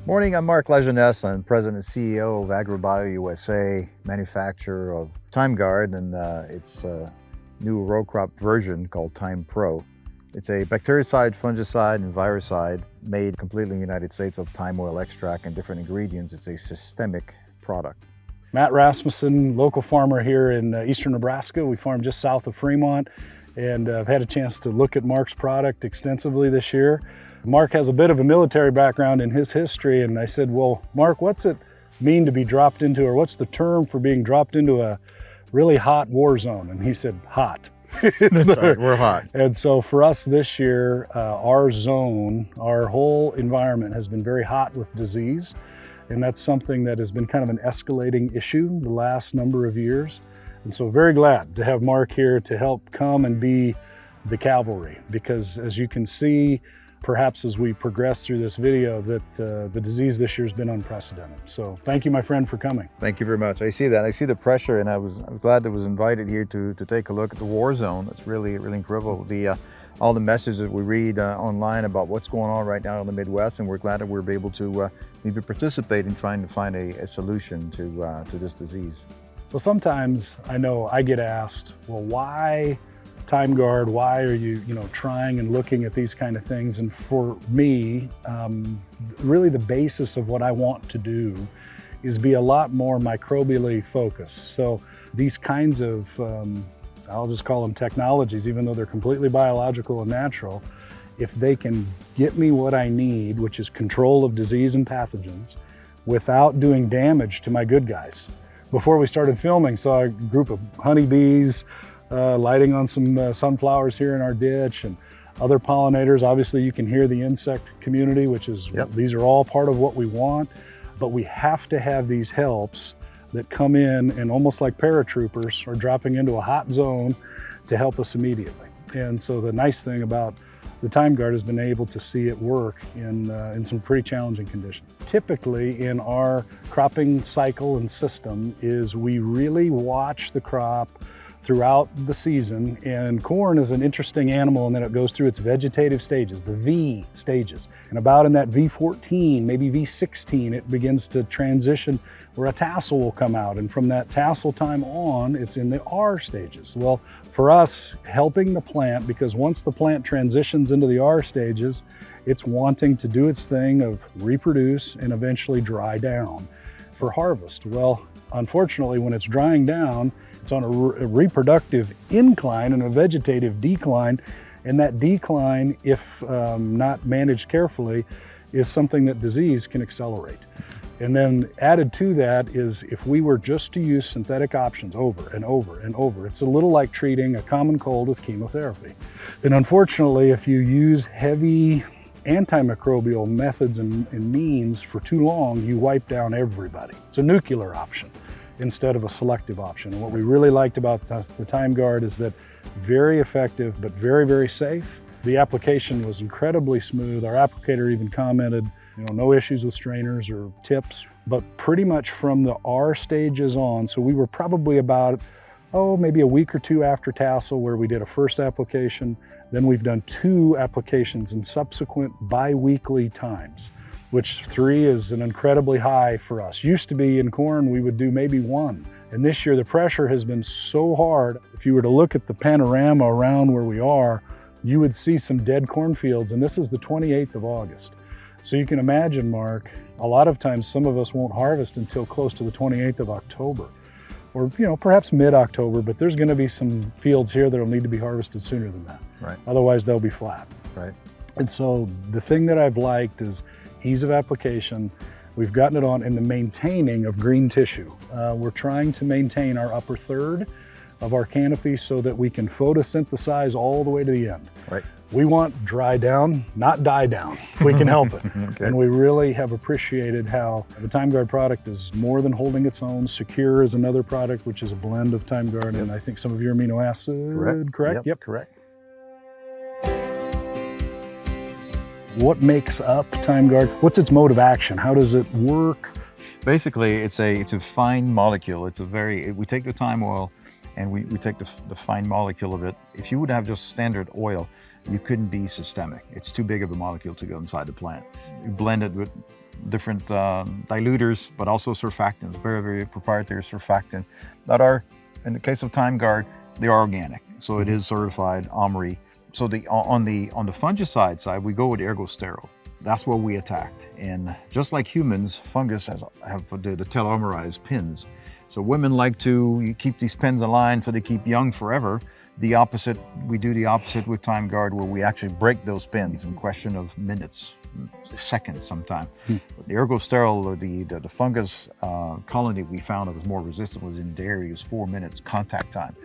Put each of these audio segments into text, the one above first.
Morning, I'm Marc Lajeunesse. I'm President and CEO of Agro USA, manufacturer of Thyme Guard, and its new row crop version called Thyme Prow. It's a bactericide, fungicide, and virucide made completely in the United States of thyme oil extract and different ingredients. It's a systemic product. Matt Rasmussen, local farmer here in eastern Nebraska. We farm just south of Fremont, and I've had a chance to look at Marc's product extensively this year. Marc has a bit of a military background in his history, and I said, well, Marc, what's it mean to be dropped into, or what's the term for being dropped into a really hot war zone? And he said, hot. That's right, we're hot. And so for us this year, our zone, our whole environment has been very hot with disease. And that's something that has been kind of an escalating issue the last number of years. And so very glad to have Marc here to help come and be the cavalry, because as you can see, perhaps as we progress through this video, that the disease this year has been unprecedented. So thank you, my friend, for coming. Thank you very much. I see that. I see the pressure, and I was glad that I was invited here to take a look at the war zone. It's really incredible. All the messages that we read online about what's going on right now in the Midwest, and we're glad that we're able to maybe participate in trying to find a solution to this disease. Well, sometimes I know I get asked, well, why Thyme Guard? Why are you trying and looking at these kind of things? And for me, really the basis of what I want to do is be a lot more microbially focused. So these kinds of, I'll just call them technologies, even though they're completely biological and natural, if they can get me what I need, which is control of disease and pathogens, without doing damage to my good guys. Before we started filming, saw a group of honeybees lighting on some sunflowers here in our ditch, and other pollinators. Obviously you can hear the insect community, which is, these are all part of what we want, but we have to have these helps that come in and almost like paratroopers are dropping into a hot zone to help us immediately. And so the nice thing about the Thyme Guard has been able to see it work in some pretty challenging conditions. Typically in our cropping cycle and system is we really watch the crop throughout the season, and corn is an interesting animal, and then it goes through its vegetative stages, the V stages, and about in that V14, maybe V16, it begins to transition where a tassel will come out, and from that tassel time on, it's in the R stages. Well, for us, helping the plant, because once the plant transitions into the R stages, it's wanting to do its thing of reproduce and eventually dry down for harvest. Well, unfortunately, when it's drying down, it's on a reproductive incline and a vegetative decline, and that decline, if not managed carefully, is something that disease can accelerate. And then added to that is if we were just to use synthetic options over and over and over, it's a little like treating a common cold with chemotherapy. And unfortunately, if you use heavy antimicrobial methods and means for too long, you wipe down everybody. It's a nuclear option instead of a selective option. And what we really liked about the Thyme Guard is that very effective, but very safe. The application was incredibly smooth. Our applicator even commented, no issues with strainers or tips, but pretty much from the R stages on. So we were probably about, maybe a week or two after tassel where we did a first application. Then we've done 2 applications in subsequent bi-weekly times, which 3 is an incredibly high for us. Used to be in corn, we would do maybe 1. And this year the pressure has been so hard. If you were to look at the panorama around where we are, you would see some dead cornfields, and this is the 28th of August. So you can imagine, Marc, a lot of times some of us won't harvest until close to the 28th of October, or perhaps mid-October, but there's gonna be some fields here that'll need to be harvested sooner than that. Right. Otherwise they'll be flat. Right. And so the thing that I've liked is ease of application. We've gotten it on in the maintaining of green tissue. We're trying to maintain our upper third of our canopy so that we can photosynthesize all the way to the end. Right. We want dry down, not die down, if we can help it. Okay. And we really have appreciated how the Thyme Guard product is more than holding its own. Secure is another product, which is a blend of Thyme Guard and I think some of your amino acid, correct? Yep, correct. What makes up Thyme Guard? What's its mode of action? How does it work? Basically, it's a fine molecule. We take the thyme oil and we take the fine molecule of it. If you would have just standard oil, you couldn't be systemic. It's too big of a molecule to go inside the plant. You blend it with different diluters, but also surfactants, very, very proprietary surfactant that are, in the case of Thyme Guard, they are organic. So it is certified OMRI. So on the fungicide side, we go with Agro sterile. That's what we attacked. And just like humans, fungus have the telomerized pins. So women like to keep these pins aligned so they keep young forever. We do the opposite with Thyme Guard, where we actually break those pins in question of minutes, seconds sometimes. The Agro sterile, or the fungus colony we found that was more resistant was in dairy. It was 4 minutes contact time.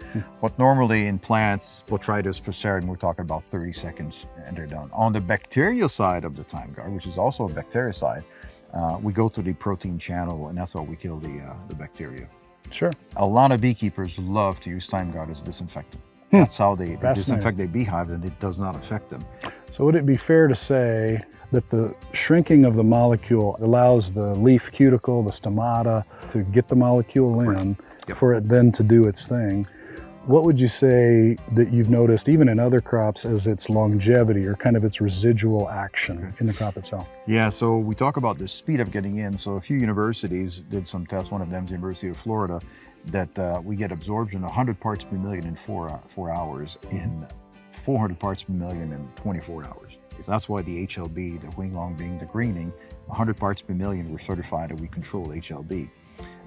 But normally in plants, Botrytis, Fusarium, we're talking about 30 seconds and they're done. On the bacterial side of the Thyme Guard, which is also a bactericide, we go to the protein channel, and that's how we kill the bacteria. Sure. A lot of beekeepers love to use Thyme Guard as a disinfectant. That's how they disinfect their beehive, and it does not affect them. So would it be fair to say that the shrinking of the molecule allows the leaf cuticle, the stomata, to get the molecule in for it then to do its thing? What would you say that you've noticed, even in other crops, as its longevity or kind of its residual action in the crop itself? Yeah, so we talk about the speed of getting in. So a few universities did some tests, one of them is the University of Florida, that we get absorption 100 parts per million in 4 hours, in 400 parts per million in 24 hours. That's why the HLB, the Winglong being the greening, 100 parts per million, we're certified that we control HLB.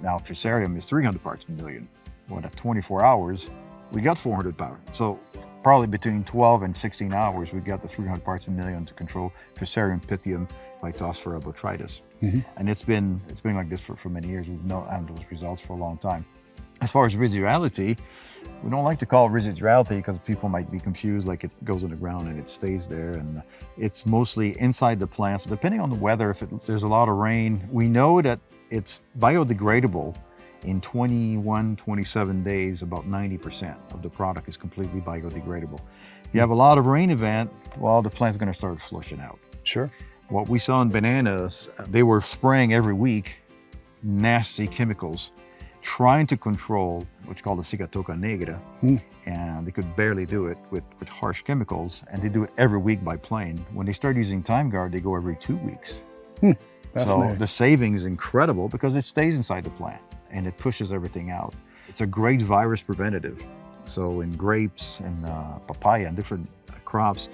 Now, Fusarium is 300 parts per million. Well, at 24 hours, we got 400 power. So probably between 12 and 16 hours, we got the 300 parts per million to control Fusarium, Pythium, Phytophthora, Botrytis. And it's been like this for many years. We've known those results for a long time. As far as residuality, we don't like to call it residuality because people might be confused, like it goes in the ground and it stays there. And it's mostly inside the plants. Depending on the weather, if there's a lot of rain, we know that it's biodegradable. In 21, 27 days, about 90% of the product is completely biodegradable. If you have a lot of rain event, well, the plant's going to start flushing out. Sure. What we saw in bananas, they were spraying every week nasty chemicals, trying to control what's called the cigatoca negra, and they could barely do it with harsh chemicals, and they do it every week by plane. When they start using Thyme Guard, they go every 2 weeks. So the saving is incredible because it stays inside the plant and it pushes everything out. It's a great virus preventative. So in grapes and papaya and different crops,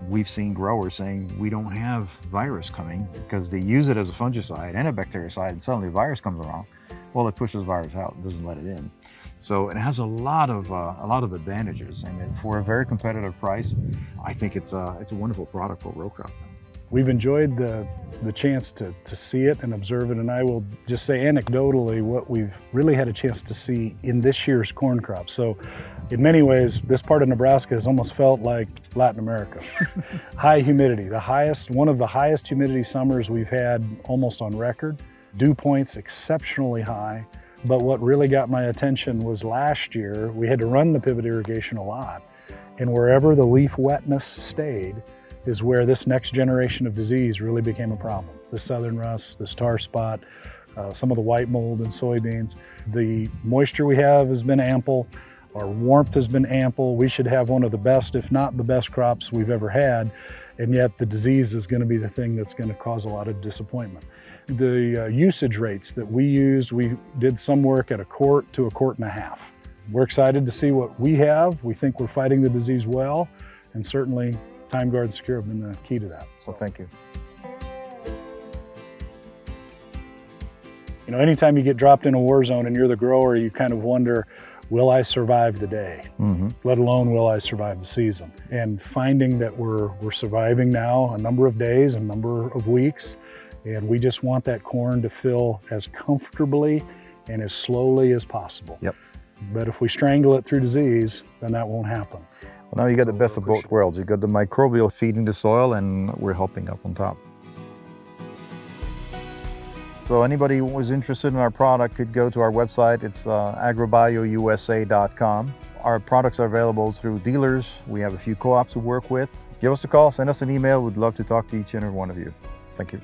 we've seen growers saying we don't have virus coming because they use it as a fungicide and a bactericide, and suddenly a virus comes around. Well, it pushes the virus out, it doesn't let it in. So it has a lot of advantages, and for a very competitive price, I think it's a wonderful product for row crop. We've enjoyed the chance to see it and observe it, and I will just say anecdotally what we've really had a chance to see in this year's corn crop. So in many ways, this part of Nebraska has almost felt like Latin America. High humidity, one of the highest humidity summers we've had almost on record. Dew points exceptionally high. But what really got my attention was last year, we had to run the pivot irrigation a lot, and wherever the leaf wetness stayed is where this next generation of disease really became a problem. The southern rust, this tar spot, some of the white mold in soybeans. The moisture we have has been ample. Our warmth has been ample. We should have one of the best, if not the best, crops we've ever had. And yet the disease is going to be the thing that's going to cause a lot of disappointment. The usage rates that we used, we did some work at 1 quart to 1.5 quarts. We're excited to see what we have. We think we're fighting the disease well, and certainly Thyme Guard and Secure have been the key to that. So thank you. You know, anytime you get dropped in a war zone and you're the grower, you kind of wonder, will I survive the day? Let alone will I survive the season? And finding that we're surviving now a number of days, a number of weeks, and we just want that corn to fill as comfortably and as slowly as possible. Yep. But if we strangle it through disease, then that won't happen. Well, now you got the best of both worlds. You got the microbial feeding the soil, and we're helping up on top. So anybody who was interested in our product could go to our website. It's agrobiousa.com. Our products are available through dealers. We have a few co-ops to work with. Give us a call, send us an email. We'd love to talk to each and every one of you. Thank you.